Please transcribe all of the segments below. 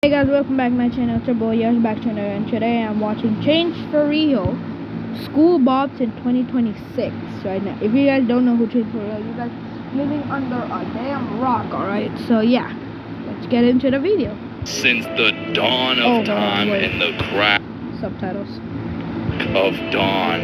Hey guys, welcome back to my channel. It's your boy Yash back to another, and today I'm watching Chainsfr School Bops in 2026 right now. If you guys don't know who Chainsfr is, you guys living under a damn rock, alright? So yeah, let's get into the video. Since the dawn of time and the crack subtitles of dawn,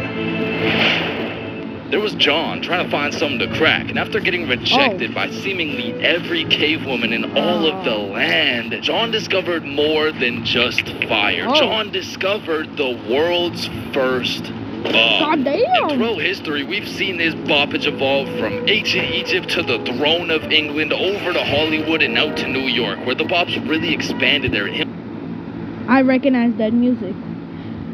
there was John trying to find something to crack, and after getting rejected by seemingly every cave woman in all of the land, John discovered more than just fire. John discovered the world's first bop. God damn. And throughout history, we've seen this boppage evolve from ancient Egypt to the throne of England, over to Hollywood and out to New York, where the bops really expanded their I recognize that music.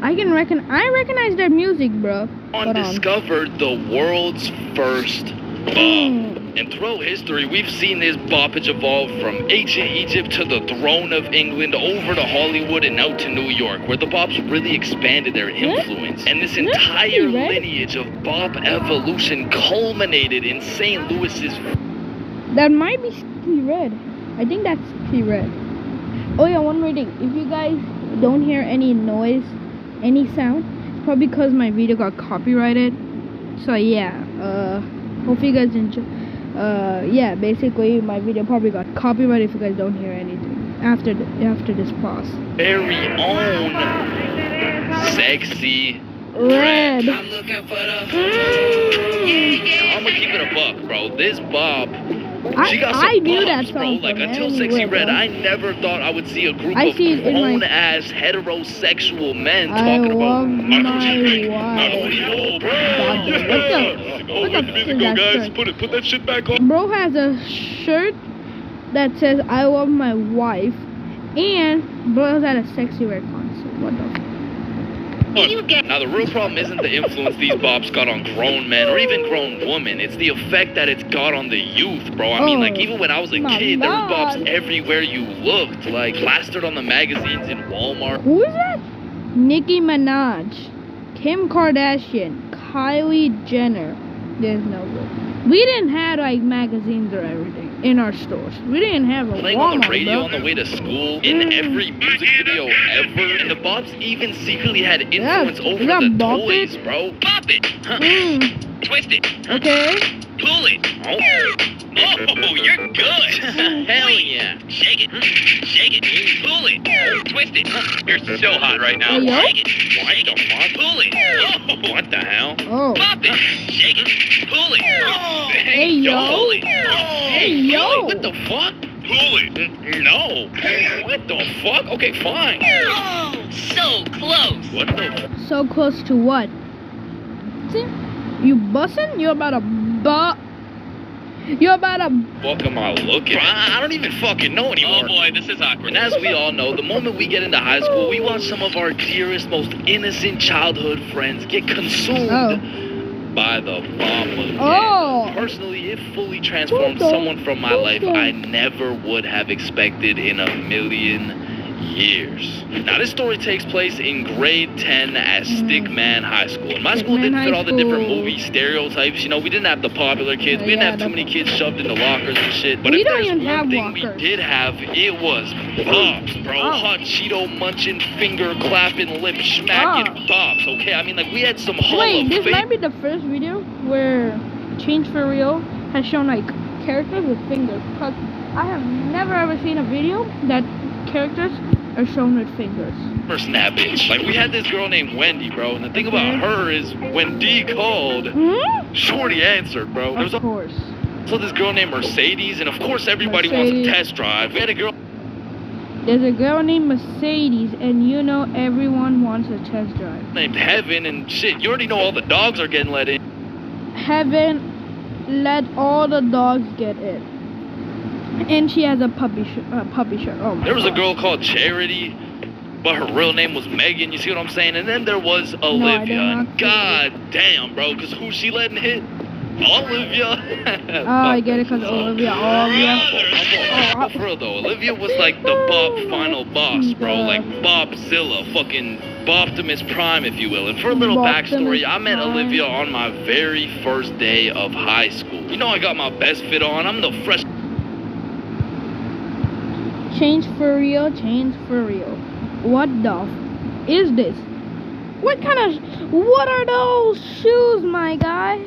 I recognize that music, bro. John discovered the world's first bop. And throughout history, we've seen this boppage evolve from ancient Egypt to the throne of England, over to Hollywood and out to New York, where the bops really expanded their influence. And this entire lineage of bop evolution culminated in St. Louis's... That might be Ski Red. I think that's Ski Red. Oh yeah, one more thing. If you guys don't hear any noise, any sound, it's probably because my video got copyrighted. So yeah, hope you guys enjoy. Yeah, basically my video probably got copyrighted if you guys don't hear anything after this pause. Very own Sexy Red. I'm looking for the I'm gonna keep it a buck, bro. This Bob, she got some I knew bops, that song, bro. Like, until Sexy Red, I never thought I would see a group of grown-ass heterosexual men talking about my wife. Guys, put that shit back on. Bro has a shirt that says "I love my wife," and bro's at a Sexy Red concert. What the fuck? Now, the real problem isn't the influence these bops got on grown men or even grown women. It's the effect that it's got on the youth, bro. I mean, like, even when I was a kid, there were bops everywhere you looked, like, plastered on the magazines in Walmart. Who is that? Nicki Minaj, Kim Kardashian, Kylie Jenner. There's no way. We didn't have, like, magazines or everything in our stores. We didn't have a playing Walmart, on the radio bro. on the way to school, in every music video ever, and the bops even secretly had influence over the toys, bro. Bop it, twist it, okay, pull it. Oh, you're good. Hell yeah. Shake it, pull it, twist it. You're so hot right now. Hey, Shake it, what the fuck? Pull it. Oh, what the hell? Oh. Pop it, shake it, pull it. Oh, hey, yo. Pull it. Hey, yo. What the fuck? Pull it. No. What the fuck? Okay, fine. Oh, so close. What the? So close to what? See? You bussin'? You about to Fuck am I looking? I don't even fucking know anymore. Oh boy, this is awkward. And as we all know, the moment we get into high school, we watch some of our dearest, most innocent childhood friends get consumed by the bomb. Personally, it fully transformed someone from my life I never would have expected in a million years. Now, this story takes place in grade 10 at Stickman High School. And my school didn't fit all the different movie stereotypes. You know, we didn't have the popular kids. We didn't have too many kids shoved into lockers and shit. But if there's one thing we did have, it was bops, bro. Hot Cheeto munching, finger clapping, lip smacking bops, okay? I mean, like, we had some Hall of Fame. Wait, this might be the first video where Chainsfr has shown, like, characters with fingers. Because I have never ever seen a video that characters are shown with fingers. Snap bitch. Like, we had this girl named Wendy, bro, and the thing about her is when D called, Shorty answered, bro. Of course. So this girl named Mercedes, and of course everybody wants a test drive. We had a girl. There's a girl named Mercedes, and you know everyone wants a test drive. Named Heaven, and shit, you already know all the dogs are getting let in. Heaven let all the dogs get in. And she has a puppy shirt. Oh my There was God. a girl called Charity, but her real name was Megan. You see what I'm saying? And then there was Olivia. And God damn, bro, because who she letting hit? Olivia. Oh, I get it, because Olivia. But for real though, Olivia was like the Bop final boss, bro. Like Bopzilla, fucking Boptimus Prime, if you will. And for a little backstory, I met Olivia on my very first day of high school. You know, I got my best fit on. I'm the fresh. Change for real, change for real. What the is this? What are those shoes, my guy?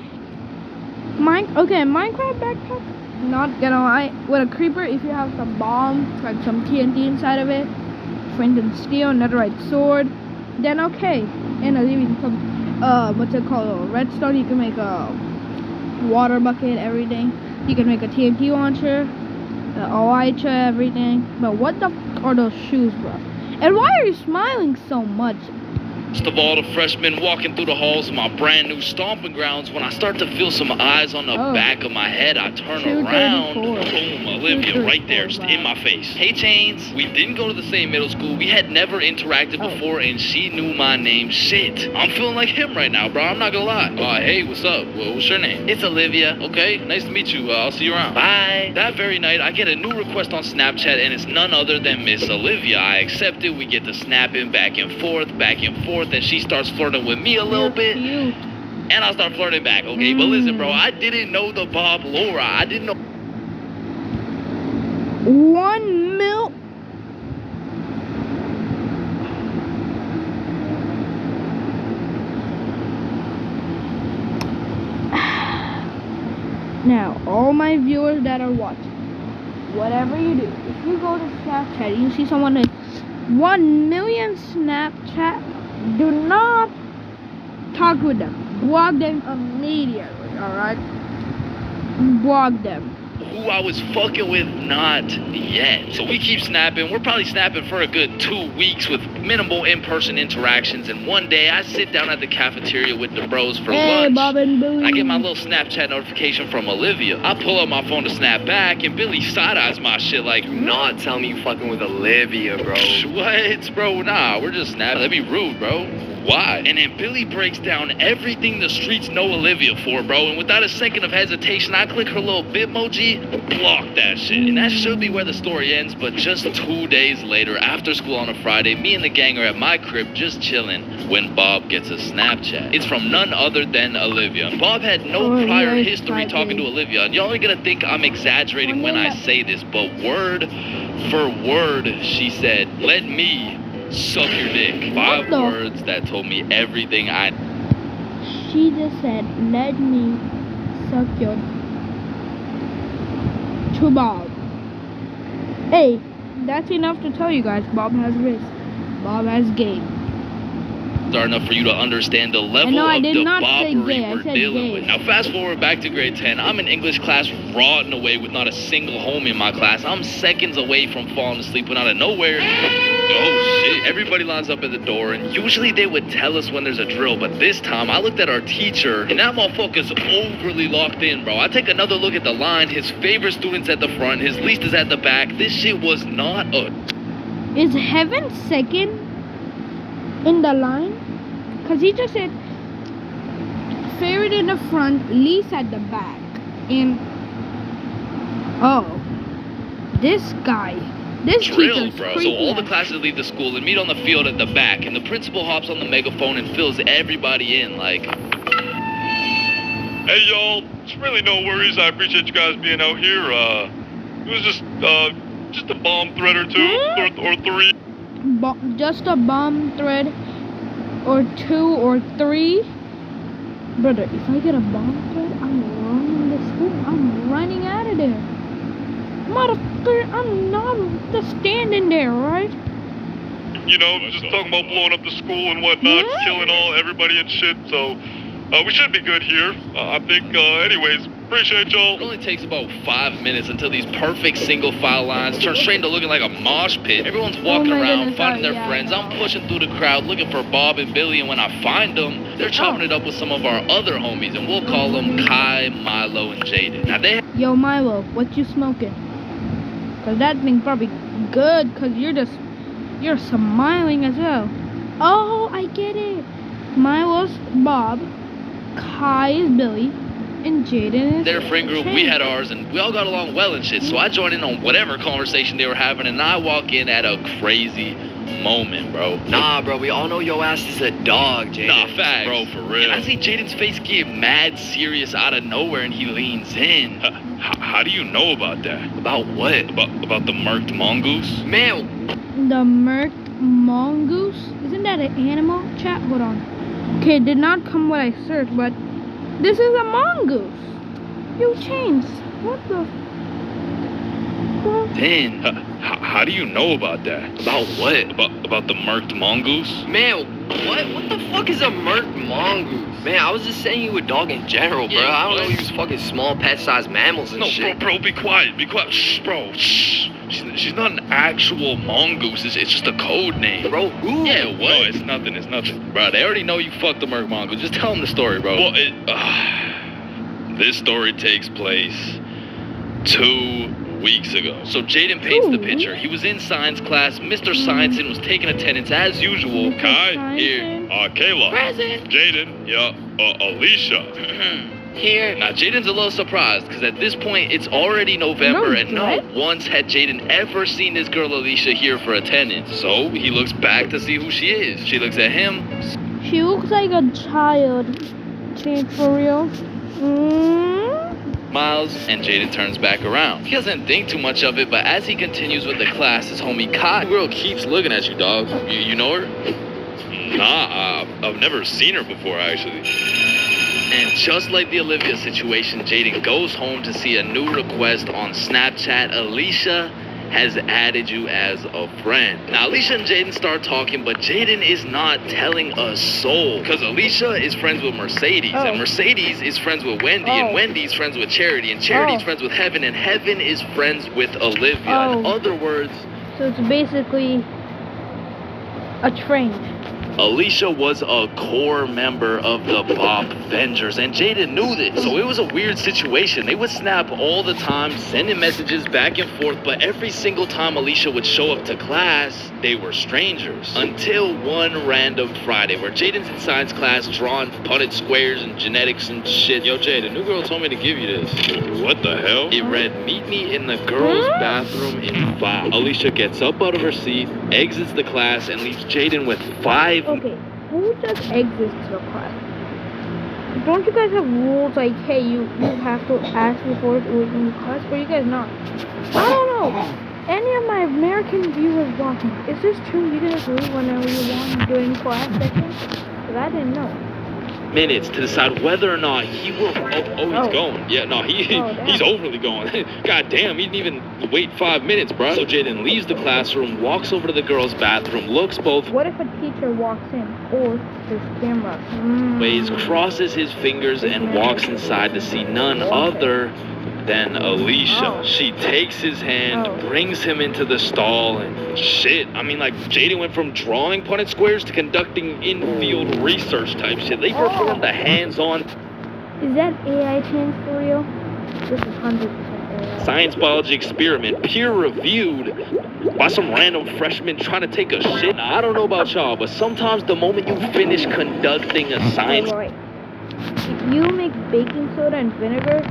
Okay, Minecraft backpack. Not gonna lie, with a creeper, if you have some bombs, like some TNT inside of it, flint and steel, netherite sword, then okay. And even some, what's it called, redstone, you can make a water bucket, everything. You can make a TNT launcher, elytra, everything. But what the f are those shoes, bro? And why are you smiling so much? First of all, the freshmen walking through the halls of my brand new stomping grounds. When I start to feel some eyes on the back of my head, I turn around. Boom, Olivia right there, just in my face. Hey, Chains. We didn't go to the same middle school. We had never interacted before, and she knew my name. Shit. I'm feeling like him right now, bro. I'm not gonna lie. Hey, what's up? What's your name? It's Olivia. Okay, nice to meet you. I'll see you around. Bye. That very night, I get a new request on Snapchat, and it's none other than Miss Olivia. I accept it. We get to snapping back and forth, and she starts flirting with me a little bit. Cute. And I'll start flirting back, okay? But listen, bro, I didn't know the Bob Laura. I didn't know. 1 mil. Now, all my viewers that are watching, whatever you do, if you go to Snapchat and you see someone with 1 million Snapchat, do not talk with them. Block them immediately, alright? Block them. Who I was fucking with, not yet. So we keep snapping. We're probably snapping for a good 2 weeks with minimal in-person interactions. And one day I sit down at the cafeteria with the bros for lunch. Bob and Billy. I get my little Snapchat notification from Olivia. I pull up my phone to snap back, and Billy side-eyes my shit like, Not tell me you fucking with Olivia, bro. What, bro? Nah, we're just snapping. That'd be rude, bro. Why? And then Billy breaks down everything the streets know Olivia for, bro. And without a second of hesitation, I click her little Bitmoji, block that shit. And that should be where the story ends. But just 2 days later, after school on a Friday, me and the gang are at my crib just chilling when Bob gets a Snapchat. It's from none other than Olivia. Bob had no prior history talking to Olivia. And y'all are gonna think I'm exaggerating when I say this, but word for word, she said, "Let me suck your dick." 5 words that told me everything I... She just said, "Let me suck your..." To Bob. Hey, that's enough to tell you guys. Bob has wrist. Bob has game. are enough for you to understand the level of debauchery we're dealing with. Now, fast forward back to grade 10. I'm in English class, rotting away with not a single homie in my class. I'm seconds away from falling asleep when out of nowhere, oh shit, everybody lines up at the door, and usually they would tell us when there's a drill, but this time I looked at our teacher, and that motherfucker's overly locked in, bro. I take another look at the line. His favorite student's at the front, his least is at the back. This shit was not a... Is Heaven second in the line? Because he just said favorite in the front, least at the back. And oh, this guy, this drill, bro. So all the classes leave the school and meet on the field at the back, and the principal hops on the megaphone and fills everybody in like, "Hey y'all, it's really no worries. I appreciate you guys being out here. It was just a bomb thread or two, or three. Just a bomb thread, or 2 or 3. Brother, if I get a bomb thread, I'm running the school. I'm running out of there. Motherfucker, I'm not just standing there, right? You know, just talking about blowing up the school and whatnot, killing everybody and shit. So we should be good here. I think. Anyways, appreciate y'all." It only takes about 5 minutes until these perfect single file lines turn straight into looking like a mosh pit. Everyone's walking around, finding their friends. I'm pushing through the crowd looking for Bob and Billy, and when I find them, they're chopping it up with some of our other homies, and we'll call them Kai, Milo, and Jaden. Now they... Yo, Milo, what you smoking? Cause that thing probably good, cause you're smiling as well. Oh, I get it. Milo's Bob, Kai is Billy, and Jaden is... Their friend group, we had ours, and we all got along well and shit, so I joined in on whatever conversation they were having, and I walk in at a crazy moment, bro. Nah, bro, we all know your ass is a dog, Jaden. Nah, facts. Bro, for real. And I see Jaden's face get mad serious out of nowhere, and he leans in. How do you know about that? About what? About the murked mongoose? Man, The murked mongoose? Isn't that an animal? Chat, hold on. Okay, it did not come what I searched, but this is a mongoose. You changed. What the? Dan, how do you know about that? about what? About the murked mongoose? Man, what? What the fuck is a murked mongoose? Man, I was just saying you a dog in general, bro. Yeah, I don't know what? you was fucking small pet-sized mammals and No, shit. bro, be quiet. Be quiet. Shh, bro. Shh. She's not an actual mongoose. It's just a code name. Bro, who? Yeah, what? No, it's nothing. It's nothing. Bro, they already know you fucked the murk mongoose. Just tell them the story, bro. Well, this story takes place 2 weeks ago. So Jaden paints the Ooh. picture. He was in science class. Mr. Scienceson was taking attendance as usual. Kai, here. Kayla. Present. Jaden, yeah, Alicia. Here. Now, Jaden's a little surprised because at this point, it's already November, and not what? once had Jaden ever seen this girl Alicia here for attendance. So he looks back to see who she is. She looks at him. She looks like a child. Change for real. Smiles, and Jaden turns back around. He doesn't think too much of it, but as he continues with the class, his homie Kai, the girl keeps looking at you, dog. You know her? Nah, I've never seen her before, actually. And just like the Olivia situation, Jaden goes home to see a new request on Snapchat. Alicia has added you as a friend. Now, Alicia and Jaden start talking, but Jaden is not telling a soul. Because Alicia is friends with Mercedes, and Mercedes is friends with Wendy, and Wendy's friends with Charity, and Charity's friends with Heaven, and Heaven is friends with Olivia. In other words, So it's basically a train. Alicia was a core member of the Bop Avengers, and Jaden knew this. So it was a weird situation. They would snap all the time, sending messages back and forth, but every single time Alicia would show up to class, they were strangers. Until one random Friday, where Jaden's in science class drawing Punnett squares and genetics and shit. Yo, Jay, the new girl told me to give you this. What the hell? It read, "Meet me in the girls' bathroom in 5. Alicia gets up out of her seat, exits the class, and leaves Jaden with 5. Okay, who just exits the class? Don't you guys have rules like, hey, you have to ask before in the class, or you guys not? I don't know. Any of my American viewers watching, is this true? You can just leave whenever you want during class section? Because I didn't know. Minutes to decide whether or not he will. He's going. Yeah, no, damn. he's overly going. God damn, he didn't even wait 5 minutes, bro. So Jaden leaves the classroom, walks over to the girls' bathroom, looks both What if a teacher walks in, or there's cameras? ways, crosses his fingers, and walks inside to see none other than Alicia. Oh. She takes his hand, Oh. brings him into the stall, and shit. I mean, like, Jaden went from drawing Punnett squares to conducting in-field research type shit. They performed a hands-on Is that AI change for real? This is 100% AI. science biology experiment, peer-reviewed by some random freshman trying to take a shit. Now, I don't know about y'all, but sometimes the moment you finish conducting a science Wait. If you make baking soda and vinegar,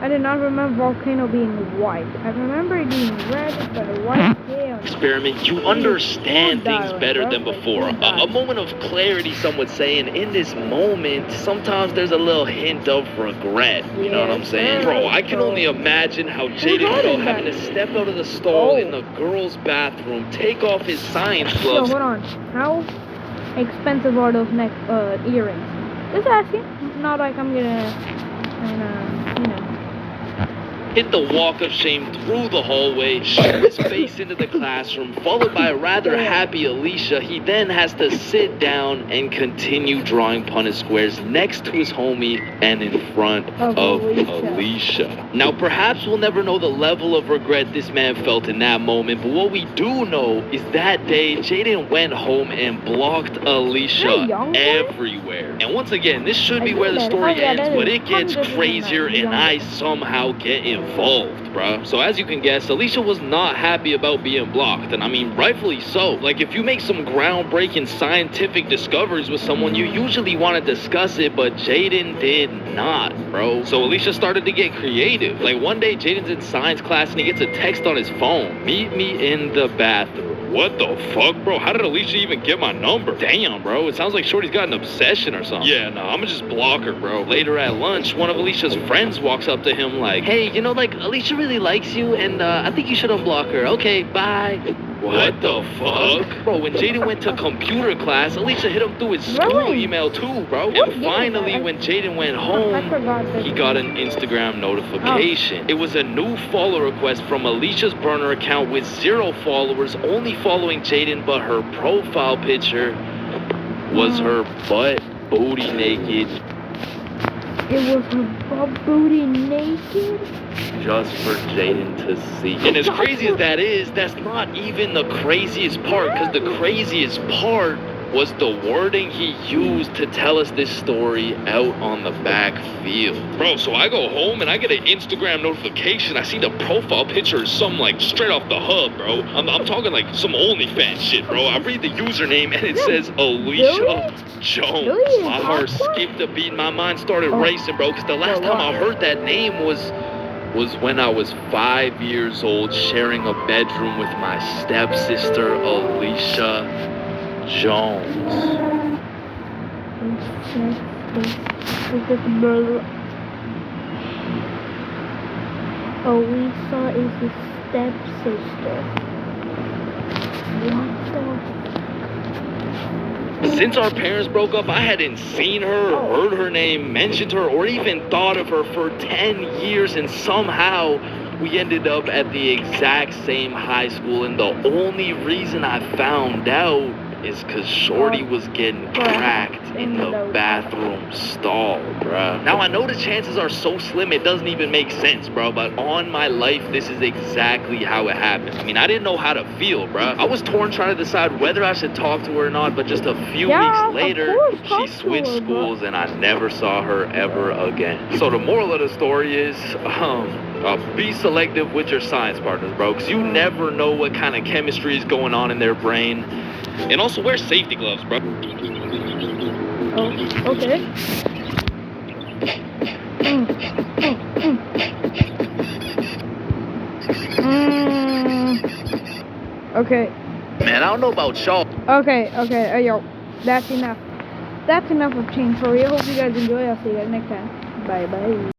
I did not remember volcano being white. I remember it being red, but white hair. experiment, you understand things better than before. A moment of clarity, some would say, and in this moment, sometimes there's a little hint of regret. You know what I'm saying? Bro, I can only imagine how Jaden felt having to step out of the stall in the girls' bathroom, take off his science Yo, gloves. hold on. How expensive are those earrings? Just asking. Not like I'm gonna, Hit the walk of shame through the hallway, shoot his face into the classroom, followed by a rather happy Alicia. He then has to sit down and continue drawing Punnett squares next to his homie and in front of Alicia. Now, perhaps we'll never know the level of regret this man felt in that moment, but what we do know is that day, Jaden went home and blocked Alicia everywhere. And once again, this should be where the story ends, but it gets crazier and I somehow get involved, bruh. So as you can guess, Alicia was not happy about being blocked, and I mean, rightfully so. Like, if you make some groundbreaking scientific discoveries with someone, you usually want to discuss it, but Jaden did not, bro. So Alicia started to get creative. Like, one day, Jaden's in science class, and he gets a text on his phone. "Meet me in the bathroom." What the fuck, bro? How did Alicia even get my number? Damn, bro. It sounds like Shorty's got an obsession or something. Yeah, no, I'ma just block her, bro. Later at lunch, one of Alicia's friends walks up to him like, hey, you know, like, Alicia really likes you, and I think you should unblock her. Okay, bye. What the fuck? Bro, when Jaden went to computer class, Alicia hit him through his school Really? email too, bro. And finally, when Jaden went home, he got an Instagram notification. It was a new follow request from Alicia's burner account with 0 followers, only following Jaden, but her profile picture was her butt booty naked. It was her butt booty naked? Just for Jaden to see. And as crazy as that is, that's not even the craziest part, because the craziest part was the wording he used to tell us this story out on the backfield. Bro, so I go home and I get an Instagram notification. I see the profile picture is something like straight off the hub, bro. I'm talking like some OnlyFans shit, bro. I read the username and it says Alicia Jones. Really? My heart skipped a beat. My mind started racing, bro, because the last time I heard that name was when I was 5 years old, sharing a bedroom with my stepsister, Alicia Jones. Alisa is his stepsister. What the? Since our parents broke up, I hadn't seen her, or heard her name, mentioned her, or even thought of her for 10 years, and somehow we ended up at the exact same high school, and the only reason I found out is because Shorty was getting cracked in the bathroom stall, bruh. Now, I know the chances are so slim it doesn't even make sense, bro, but on my life, this is exactly how it happened. I mean, I didn't know how to feel, bruh. I was torn trying to decide whether I should talk to her or not, but just a few weeks later, she switched schools and I never saw her ever again. So the moral of the story is, be selective with your science partners, bro, because you never know what kind of chemistry is going on in their brain. And also wear safety gloves, bro. Oh, okay. Okay. Man, I don't know about y'all. Okay, yo. That's enough. That's enough of Chainsfr. I hope you guys enjoy. I'll see you guys next time. Bye.